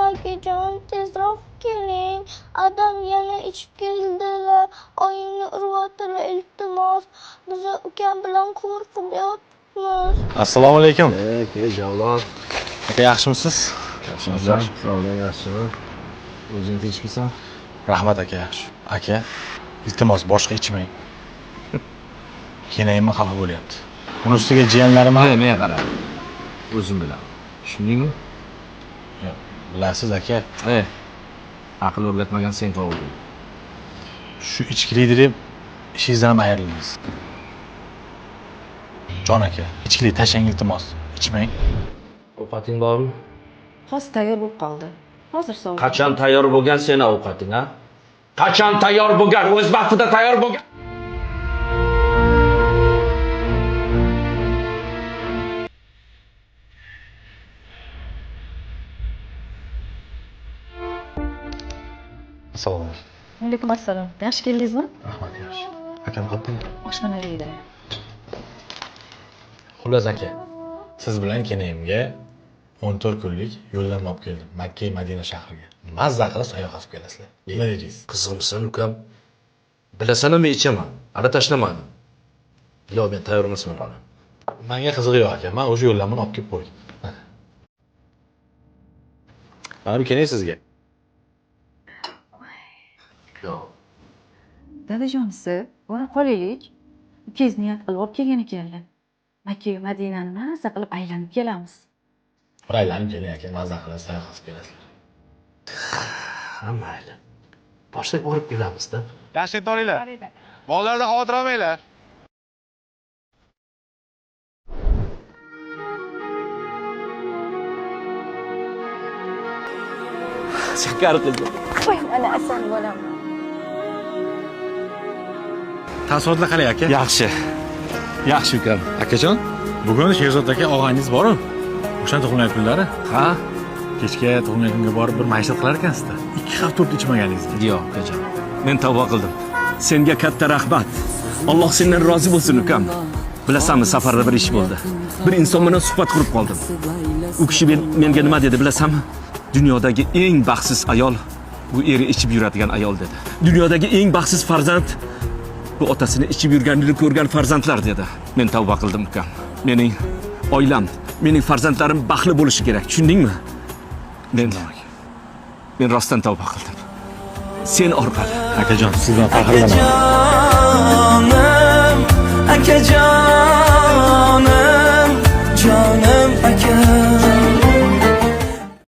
akajon, tezroq keling. Adam yana ichib keldilar. Oyimni urvotilar, iltimos. Biz ukam bilan qo'rqib yotibmiz. Assalomu alaykum. Javlon. Aka, yaxshimisiz? Yaxshimisan? Sog'dan yaxshiman. O'zing tinchmisan? Rahmat aka, yaxshi. Aka, iltimos boshqa ichmang. Kenayimni xafa bo'lyapti. Buni ustiga jiyanlarim ham Men qara. O'zim bilaman. Tushundingmi? bilasiz aka. Aql o'rgatmagan sen to'g'ri. Shu ichkilik deb ishingizdan ham ayrilamiz. Jon aka, ichkilik tashlang iltimos. Ichmang. Ovqating bormi? Hozir tayyor bo'lib qoldi. Hozir sovib. Qachon tayyor bo'lgan seni ovqating, ha? Qachon tayyor bo'lgan? O'z vaqtida tayyor bo'lgan. Assalomu alaykum. Alaykum assalom. Yaxshi keldingizmi? Rahmat, yaxshi. Akam qoldi. Oshxonadaydi. Xullas aka, siz bilan kenayimga 14 kunlik yo'llanma olib keldim. Makka Madina shahriga. Mazza qilib sayohat qilib kelasizlar. Nima deysiz? Qizg'imsan, ukam. Bilasan, men ichaman. Ara tashlamadim. Yo, men tayyor emasman hali. Menga qizig'i yo'q aka. Men o'sha yo'llanmani olib kelib qo'ydim. Mana bu kenay sizga. Yo'q. Dadajonisi, bora qolaylik. Ukangiz niyat qilib olib kelgan ekanlar. Makka Madinani mazza qilib aylanib kelamiz. Bir aylanib keling aka, mazza qilib sayohat qilib kelasizlar. Ha, mayli. Boshlab borib kelamiz-da. Yaxshi olinglar. Mollardan xavotir olmanglar. Shakar qildim. Voy, mana asal bolam. Taassurotlar qalay aka? Yaxshi. Yaxshi ukam. Akajon, bugun Sherzod aka og'ayingiz boru. O'shan tug'ilgan kunlari. Ha? Kechga tug'ilgan kunga borib bir maishat qilar ekansizda. 2 hafta o'tib ichmaganingizga. Yo'q, ukajon. Men tavba qildim. Senga katta rahmat. Alloh sendan rozi bo'lsin, ukam. Bilasanmi, safarda bir ish bo'ldi. Bir inson bilan suhbat qurib qoldim. U kishi menga nima dedi bilasanmi? Dunyodagi eng baxtsiz ayol bu eri ichib yuradigan ayol dedi. Dunyodagi eng baxtsiz farzand bu otasini ichib yurganini ko'rgan farzandlar dedi. Men tavba qildim, ukam. Mening oilam, mening farzandlarim baxtli bo'lishi kerak. Tushundingmi? Men rostdan tavba qildim. Sen orqali. Akajon, sizdan faxrlanaman. Akajonim, jonim akam.